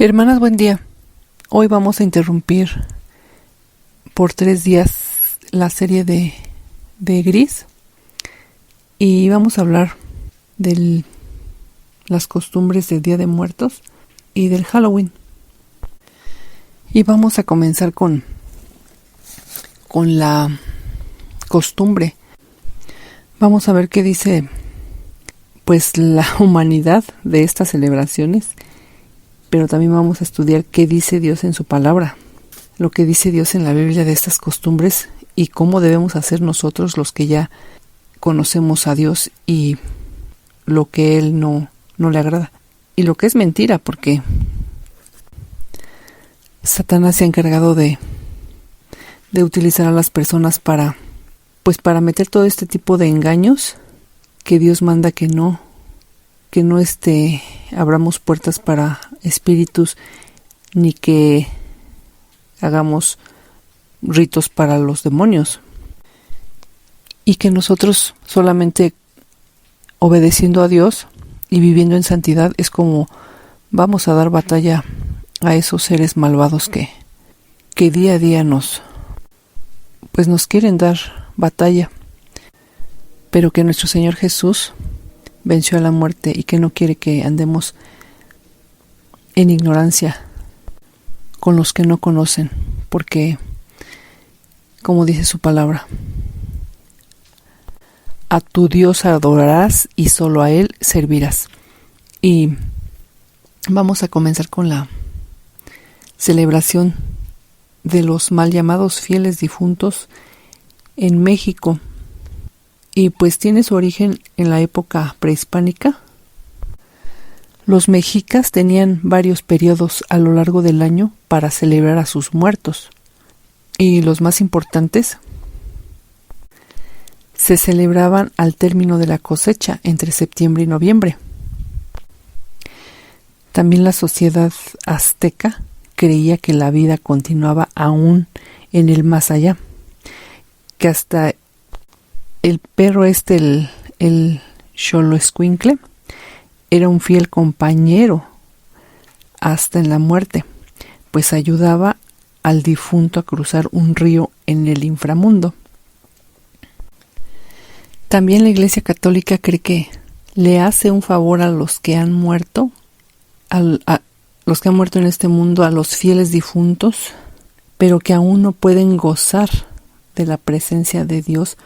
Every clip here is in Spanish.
Hermanas, buen día. Hoy vamos a interrumpir por 3 días la serie de Gris y vamos a hablar de las costumbres del Día de Muertos y del Halloween. Y vamos a comenzar con la costumbre. Vamos a ver qué dice pues la humanidad de estas celebraciones, pero también vamos a estudiar qué dice Dios en su palabra, lo que dice Dios en la Biblia de estas costumbres y cómo debemos hacer nosotros los que ya conocemos a Dios y lo que Él no le agrada. Y lo que es mentira, porque Satanás se ha encargado de utilizar a las personas para meter todo este tipo de engaños que Dios manda que no abramos puertas para espíritus, ni que hagamos ritos para los demonios, y que nosotros solamente obedeciendo a Dios y viviendo en santidad es como vamos a dar batalla a esos seres malvados que día a día nos quieren dar batalla, pero que nuestro Señor Jesús venció a la muerte y que no quiere que andemos en ignorancia con los que no conocen, porque, como dice su palabra, a tu Dios adorarás y solo a Él servirás. Y vamos a comenzar con la celebración de los mal llamados fieles difuntos en México. Y pues tiene su origen en la época prehispánica. Los mexicas tenían varios periodos a lo largo del año para celebrar a sus muertos. Y los más importantes se celebraban al término de la cosecha, entre septiembre y noviembre. También la sociedad azteca creía que la vida continuaba aún en el más allá, que hasta el perro el Xoloescuincle, era un fiel compañero hasta en la muerte, pues ayudaba al difunto a cruzar un río en el inframundo. También la Iglesia Católica cree que le hace un favor a los que han muerto, a los que han muerto en este mundo, a los fieles difuntos, pero que aún no pueden gozar de la presencia de Dios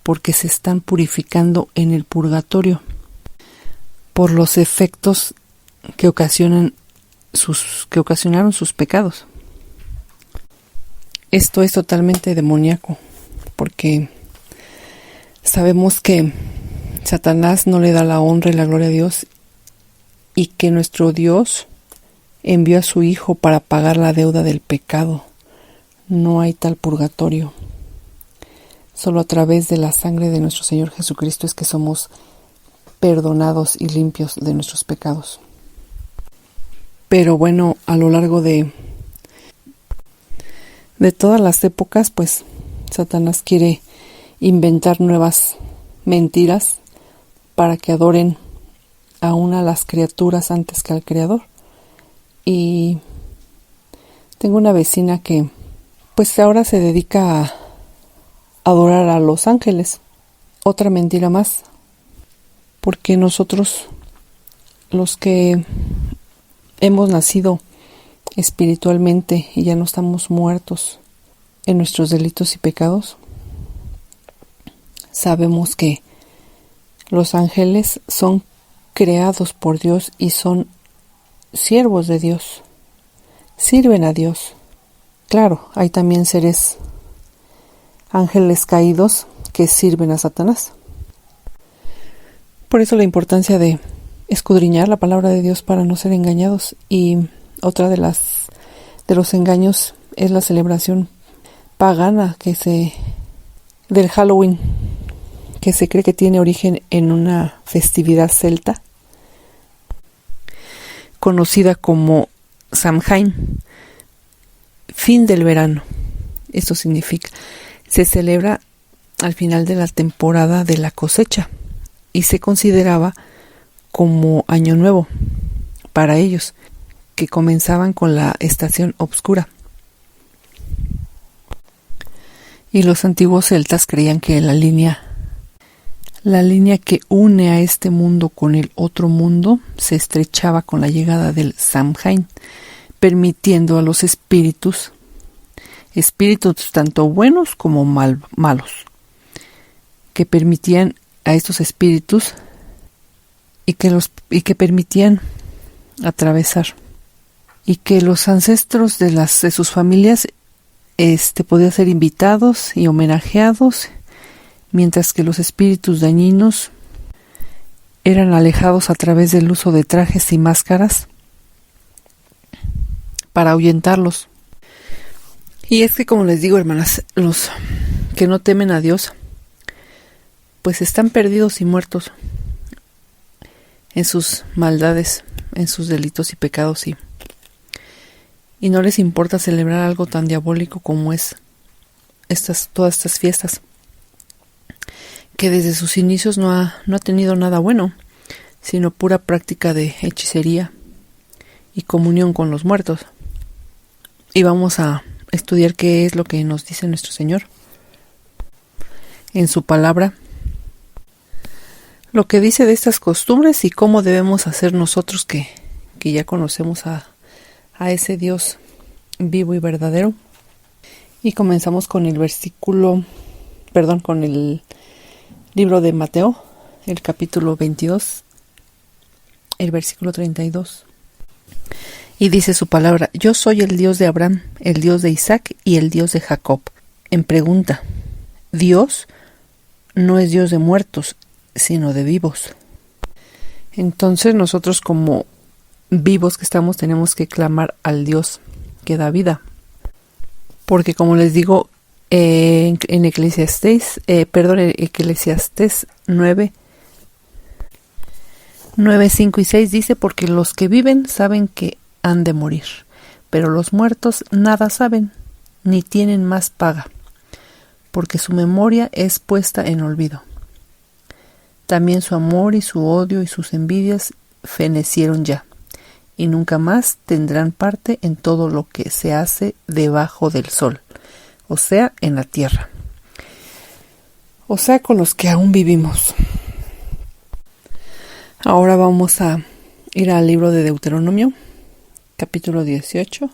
porque se están purificando en el purgatorio por los efectos que ocasionaron sus pecados. Esto es totalmente demoníaco, porque sabemos que Satanás no le da la honra y la gloria a Dios, y que nuestro Dios envió a su Hijo para pagar la deuda del pecado. No hay tal purgatorio. Solo a través de la sangre de nuestro Señor Jesucristo es que somos perdonados y limpios de nuestros pecados. Pero bueno, a lo largo de todas las épocas, pues Satanás quiere inventar nuevas mentiras para que adoren aún a las criaturas antes que al Creador. Y tengo una vecina que pues ahora se dedica a adorar a los ángeles. Otra mentira más, porque nosotros, los que hemos nacido espiritualmente y ya no estamos muertos en nuestros delitos y pecados, sabemos que los ángeles son creados por Dios y son siervos de Dios, sirven a Dios. Claro, hay también seres ángeles caídos que sirven a Satanás. Por eso la importancia de escudriñar la palabra de Dios para no ser engañados. Y otra de los engaños es la celebración pagana del Halloween, que se cree que tiene origen en una festividad celta conocida como Samhain, fin del verano. Esto significa se celebra al final de la temporada de la cosecha y se consideraba como año nuevo para ellos, que comenzaban con la estación obscura. Y los antiguos celtas creían que la línea que une a este mundo con el otro mundo se estrechaba con la llegada del Samhain, permitiendo a los espíritus tanto buenos como malos, que permitían a estos espíritus y que permitían atravesar, y que los ancestros de sus familias podían ser invitados y homenajeados, mientras que los espíritus dañinos eran alejados a través del uso de trajes y máscaras para ahuyentarlos. Y es que, como les digo, hermanas, los que no temen a Dios, pues están perdidos y muertos en sus maldades, en sus delitos y pecados, y no les importa celebrar algo tan diabólico como es todas estas fiestas, que desde sus inicios no ha tenido nada bueno, sino pura práctica de hechicería y comunión con los muertos. Y vamos a estudiar qué es lo que nos dice nuestro Señor en su palabra, lo que dice de estas costumbres y cómo debemos hacer nosotros que ya conocemos a ese Dios vivo y verdadero. Y comenzamos con el con el libro de Mateo, el capítulo 22, el versículo 32. Y dice su palabra: yo soy el Dios de Abraham, el Dios de Isaac y el Dios de Jacob. En pregunta, Dios no es Dios de muertos, sino de vivos. Entonces nosotros, como vivos que estamos, tenemos que clamar al Dios que da vida. Porque, como les digo, en Eclesiastés 9, 5 y 6 dice: porque los que viven saben que han de morir, pero los muertos nada saben, ni tienen más paga, porque su memoria es puesta en olvido. También su amor y su odio y sus envidias fenecieron ya, y nunca más tendrán parte en todo lo que se hace debajo del sol, o sea, en la tierra. O sea, con los que aún vivimos. Ahora vamos a ir al libro de Deuteronomio, capítulo 18.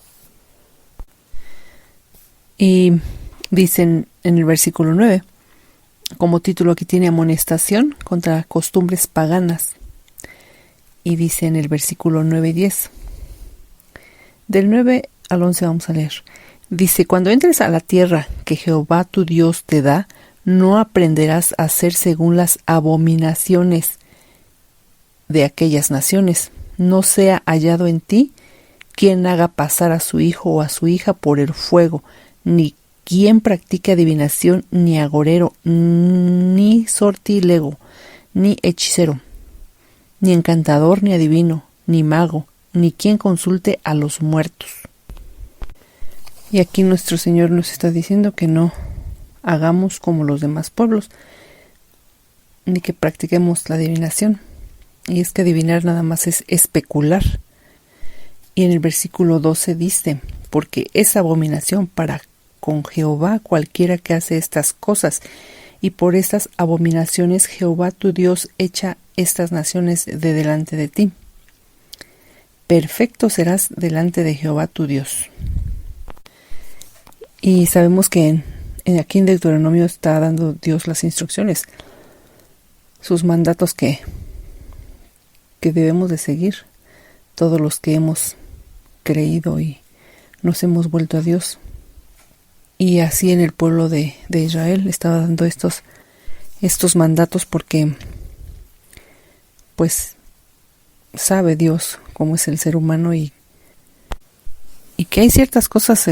Y dicen en el versículo 9, como título aquí tiene: amonestación contra costumbres paganas. Y dice en el versículo 9 y 10. Del 9 al 11 vamos a leer. Dice: cuando entres a la tierra que Jehová tu Dios te da, no aprenderás a hacer según las abominaciones de aquellas naciones. No sea hallado en ti quien haga pasar a su hijo o a su hija por el fuego, ni quien practique adivinación, ni agorero, ni sortilego, ni hechicero, ni encantador, ni adivino, ni mago, ni quien consulte a los muertos. Y aquí nuestro Señor nos está diciendo que no hagamos como los demás pueblos, ni que practiquemos la adivinación. Y es que adivinar nada más es especular. Y en el versículo 12 dice: porque es abominación para con Jehová cualquiera que hace estas cosas, y por estas abominaciones Jehová tu Dios echa estas naciones de delante de ti. Perfecto serás delante de Jehová tu Dios. Y sabemos que aquí en Deuteronomio está dando Dios las instrucciones, sus mandatos que debemos de seguir, todos los que hemos creído y nos hemos vuelto a Dios. Y así en el pueblo de Israel estaba dando estos mandatos, porque pues sabe Dios cómo es el ser humano y que hay ciertas cosas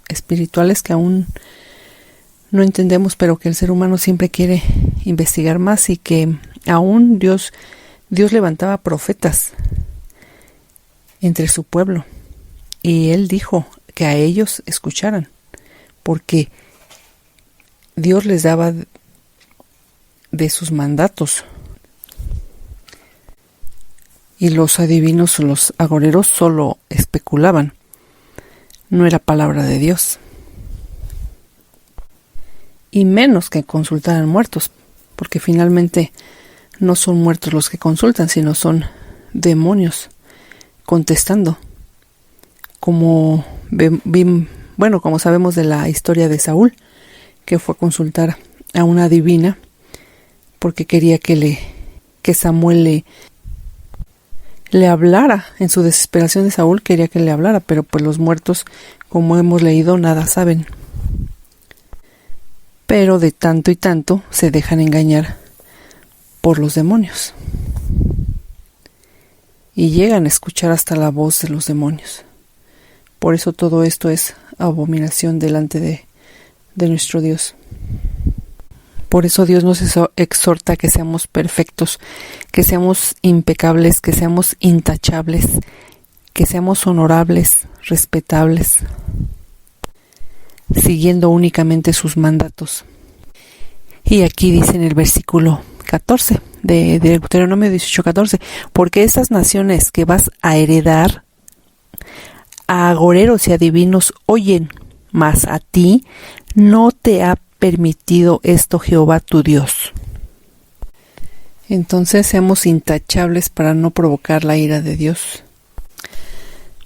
espirituales que aún no entendemos, pero que el ser humano siempre quiere investigar más, y que aún Dios levantaba profetas entre su pueblo, y Él dijo que a ellos escucharan, porque Dios les daba de sus mandatos. y los adivinos o los agoreros solo especulaban. No era palabra de Dios. Y menos que consultaran muertos, porque finalmente no son muertos los que consultan, sino son demonios contestando. Como sabemos de la historia de Saúl, que fue a consultar a una adivina porque quería que Samuel le hablara. En su desesperación de Saúl quería que le hablara, pero pues los muertos, como hemos leído, nada saben. Pero de tanto y tanto se dejan engañar por los demonios. Y llegan a escuchar hasta la voz de los demonios. Por eso todo esto es abominación delante de nuestro Dios. Por eso Dios nos exhorta que seamos perfectos, que seamos impecables, que seamos intachables, que seamos honorables, respetables, siguiendo únicamente sus mandatos. Y aquí dice en el versículo 14 de Deuteronomio 18:14, porque esas naciones que vas a heredar a agoreros y adivinos oyen, mas a ti no te ha permitido esto Jehová tu Dios. Entonces seamos intachables para no provocar la ira de Dios.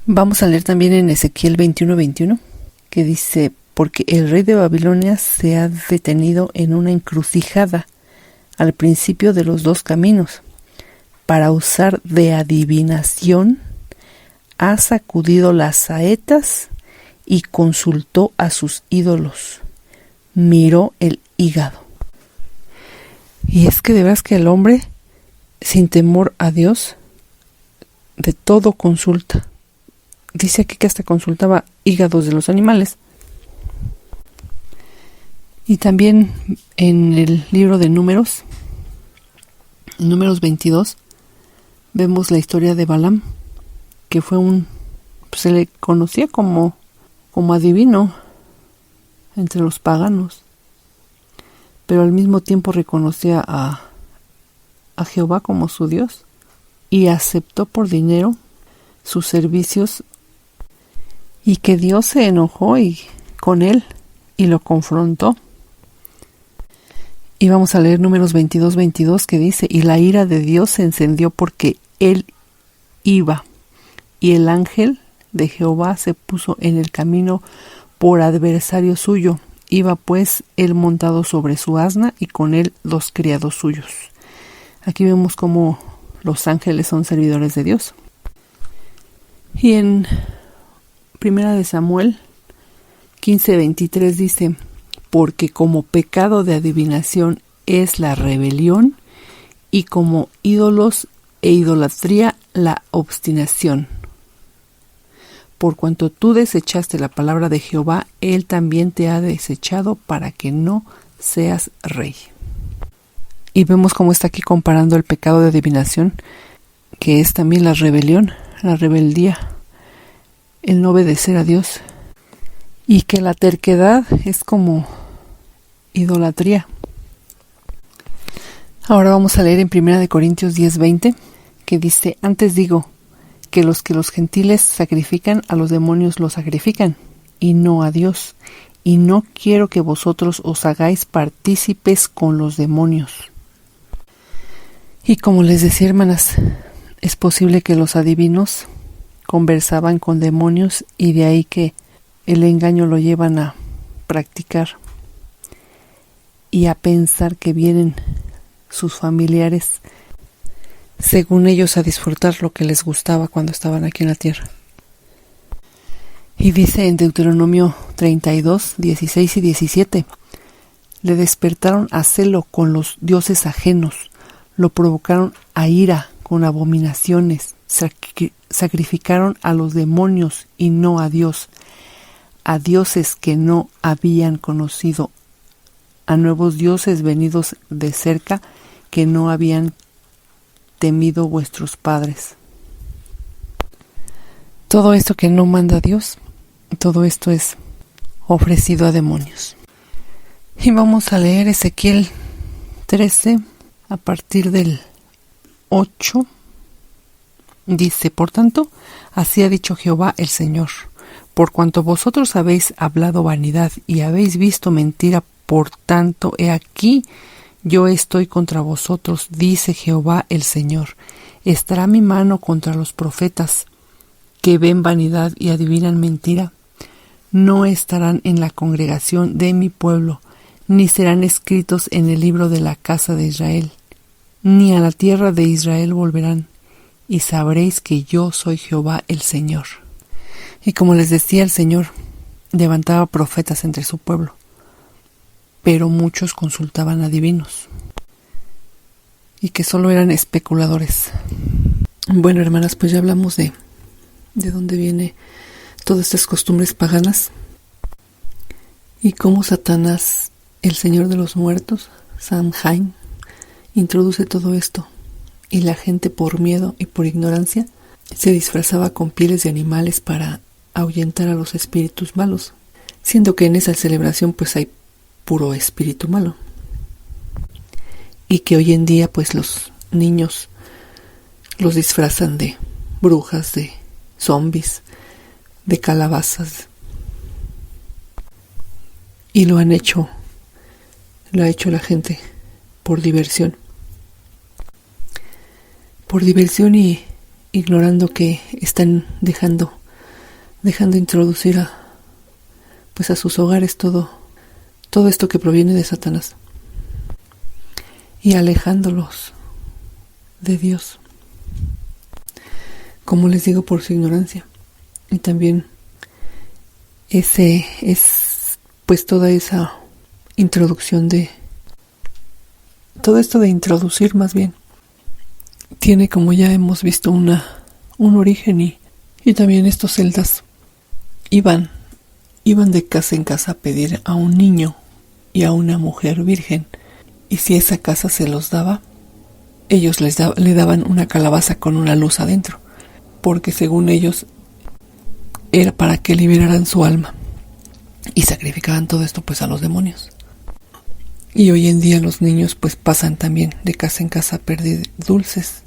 Vamos a leer también en Ezequiel 21:21, que dice, porque el rey de Babilonia se ha detenido en una encrucijada al principio de los dos caminos, para usar de adivinación, ha sacudido las saetas y consultó a sus ídolos, miró el hígado. Y es que de veras que el hombre, sin temor a Dios, de todo consulta. Dice aquí que hasta consultaba hígados de los animales. Y también en el libro de Números 22, vemos la historia de Balaam, que fue se le conocía como adivino entre los paganos, pero al mismo tiempo reconocía a Jehová como su Dios y aceptó por dinero sus servicios, y que Dios se enojó con él y lo confrontó. Y vamos a leer Números 22:22, que dice, y la ira de Dios se encendió porque él iba, y el ángel de Jehová se puso en el camino por adversario suyo. Iba pues él montado sobre su asna y con él 2 criados suyos. Aquí vemos cómo los ángeles son servidores de Dios. Y en Primera de Samuel 15:23 dice, porque como pecado de adivinación es la rebelión, y como ídolos e idolatría la obstinación. Por cuanto tú desechaste la palabra de Jehová, él también te ha desechado para que no seas rey. Y vemos cómo está aquí comparando el pecado de adivinación, que es también la rebelión, la rebeldía, el no obedecer a Dios, y que la terquedad es como idolatría. Ahora vamos a leer en 1 Corintios 10:20, que dice, antes digo, que los gentiles sacrifican a los demonios los sacrifican, y no a Dios, y no quiero que vosotros os hagáis partícipes con los demonios. Y como les decía, hermanas, es posible que los adivinos conversaban con demonios, y de ahí que el engaño lo llevan a practicar y a pensar que vienen sus familiares, según ellos, a disfrutar lo que les gustaba cuando estaban aquí en la tierra. Y dice en Deuteronomio 32:16 y 17, le despertaron a celo con los dioses ajenos, lo provocaron a ira con abominaciones, sacrificaron a los demonios y no a Dios, a dioses que no habían conocido, a nuevos dioses venidos de cerca que no habían temido vuestros padres. Todo esto que no manda Dios, todo esto es ofrecido a demonios. Y vamos a leer Ezequiel 13 a partir del 8 Dice: por tanto, así ha dicho Jehová el Señor: por cuanto vosotros habéis hablado vanidad y habéis visto mentira, por tanto, he aquí, yo estoy contra vosotros, dice Jehová el Señor. ¿Estará mi mano contra los profetas que ven vanidad y adivinan mentira? No estarán en la congregación de mi pueblo, ni serán escritos en el libro de la casa de Israel, ni a la tierra de Israel volverán, y sabréis que yo soy Jehová el Señor. Y como les decía, el Señor levantaba profetas entre su pueblo, pero muchos consultaban a adivinos, y que solo eran especuladores. Bueno, hermanas, pues ya hablamos de dónde viene todas estas costumbres paganas, y cómo Satanás, el señor de los muertos, Samhain, introduce todo esto, y la gente por miedo y por ignorancia se disfrazaba con pieles de animales para ahuyentar a los espíritus malos, siendo que en esa celebración pues hay puro espíritu malo, y que hoy en día pues los niños los disfrazan de brujas, de zombies, de calabazas, y lo ha hecho la gente por diversión y ignorando que están dejando introducir a sus hogares todo esto que proviene de Satanás, y alejándolos de Dios, como les digo, por su ignorancia. Y también toda esa introducción de todo esto de introducir, más bien, tiene, como ya hemos visto, un origen, y también estos celtas iban de casa en casa a pedir a un niño y a una mujer virgen, y si esa casa se los daba, ellos le daban una calabaza con una luz adentro, porque según ellos era para que liberaran su alma, y sacrificaban todo esto pues a los demonios. Y hoy en día los niños pues pasan también de casa en casa a pedir dulces,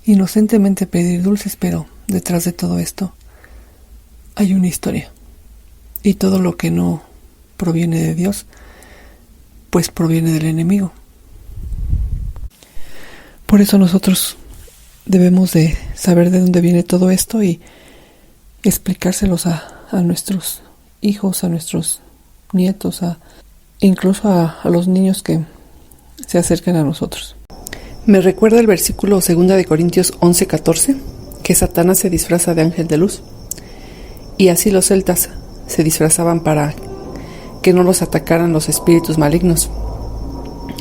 inocentemente pedir dulces, pero detrás de todo esto hay una historia, y todo lo que no proviene de Dios pues proviene del enemigo. Por eso nosotros debemos de saber de dónde viene todo esto y explicárselos a nuestros hijos, a nuestros nietos, incluso a los niños que se acercan a nosotros. Me recuerda el versículo 2 de Corintios 11:14, que Satanás se disfraza de ángel de luz, y así los celtas se disfrazaban para que no los atacaran los espíritus malignos.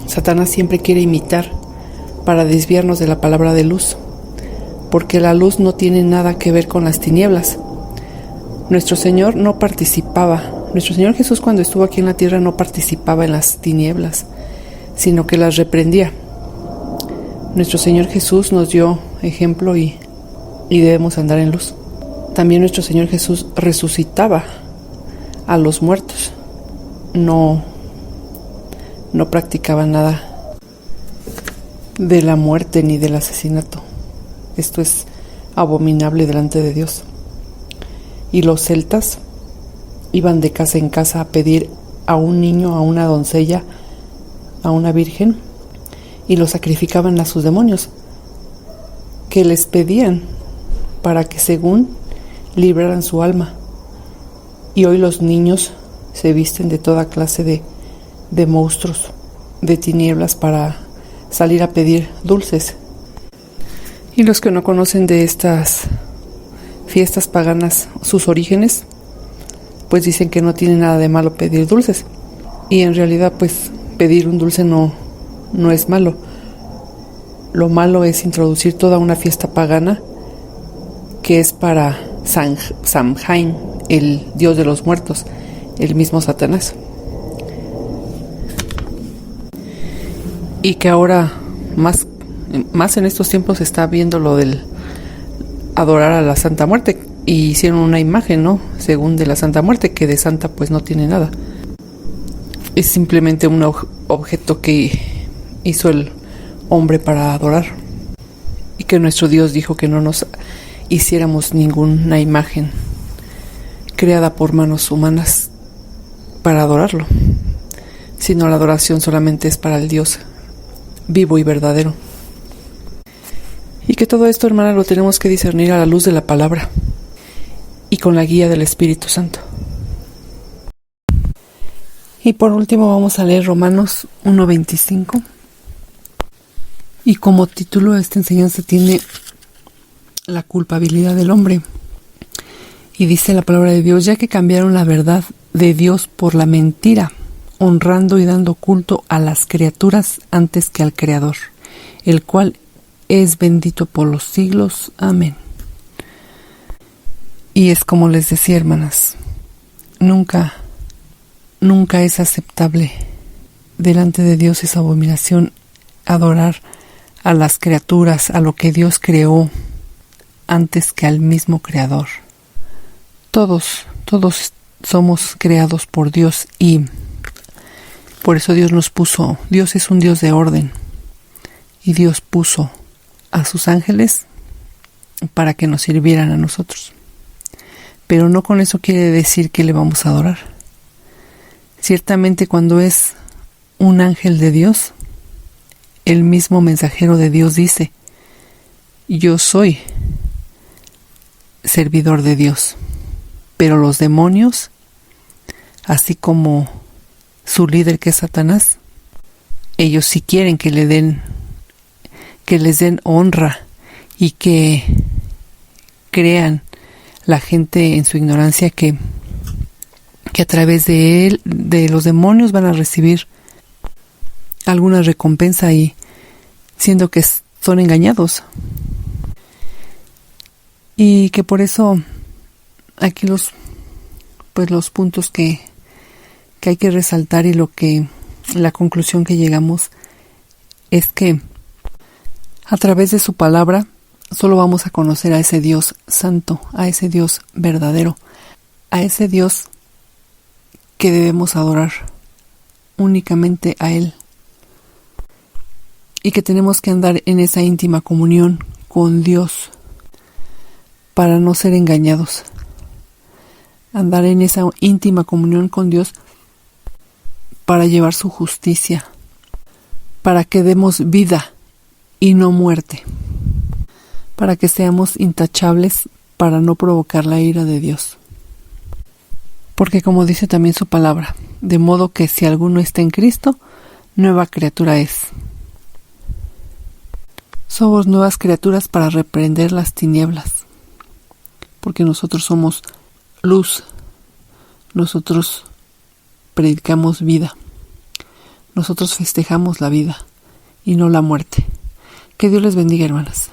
Satanás siempre quiere imitar para desviarnos de la palabra de luz, porque la luz no tiene nada que ver con las tinieblas. Nuestro Señor Jesús, cuando estuvo aquí en la tierra, no participaba en las tinieblas, sino que las reprendía. Nuestro Señor Jesús nos dio ejemplo y debemos andar en luz. También nuestro Señor Jesús resucitaba a los muertos. No practicaba nada de la muerte ni del asesinato. Esto es abominable delante de Dios. Y los celtas iban de casa en casa a pedir a un niño, a una doncella, a una virgen, y lo sacrificaban a sus demonios, que les pedían para que según libraran su alma. Y hoy los niños se visten de toda clase de monstruos, de tinieblas, para salir a pedir dulces. Y los que no conocen de estas fiestas paganas sus orígenes, pues dicen que no tiene nada de malo pedir dulces, y en realidad pues pedir un dulce no es malo. Lo malo es introducir toda una fiesta pagana que es para Samhain, el dios de los muertos, el mismo Satanás, y que ahora más en estos tiempos se está viendo lo del adorar a la Santa Muerte, y hicieron una imagen, ¿no?, según de la Santa Muerte, que de santa pues no tiene nada. Es simplemente un objeto que hizo el hombre para adorar. y que nuestro Dios dijo que no nos hiciéramos ninguna imagen creada por manos humanas para adorarlo, sino la adoración solamente es para el Dios vivo y verdadero. Y que todo esto, hermana, lo tenemos que discernir a la luz de la palabra y con la guía del Espíritu Santo. Y por último vamos a leer Romanos 1:25. Y como título esta enseñanza tiene la culpabilidad del hombre. Y dice la palabra de Dios: ya que cambiaron la verdad de Dios por la mentira, honrando y dando culto a las criaturas antes que al Creador, el cual es bendito por los siglos. Amén. Y es como les decía, hermanas, nunca es aceptable delante de Dios, esa abominación, adorar a las criaturas, a lo que Dios creó, antes que al mismo Creador. Todos somos creados por Dios y por eso Dios es un Dios de orden, y Dios puso a sus ángeles para que nos sirvieran a nosotros. Pero no con eso quiere decir que le vamos a adorar. Ciertamente cuando es un ángel de Dios, el mismo mensajero de Dios dice: yo soy servidor de Dios. Pero los demonios, así como su líder, que es Satanás, ellos sí quieren que les den honra y que crean la gente en su ignorancia que a través de los demonios van a recibir alguna recompensa, y siendo que son engañados. Y que por eso aquí los puntos que hay que resaltar, y la conclusión que llegamos es que a través de su palabra solo vamos a conocer a ese Dios santo, a ese Dios verdadero, a ese Dios que debemos adorar, únicamente a Él. Y que tenemos que andar en esa íntima comunión con Dios para no ser engañados. Andar en esa íntima comunión con Dios para llevar su justicia, para que demos vida y no muerte, para que seamos intachables, para no provocar la ira de Dios. Porque como dice también su palabra, de modo que si alguno está en Cristo, nueva criatura es. Somos nuevas criaturas para reprender las tinieblas, porque nosotros somos luz, nosotros predicamos vida, nosotros festejamos la vida y no la muerte. Que Dios les bendiga, hermanas.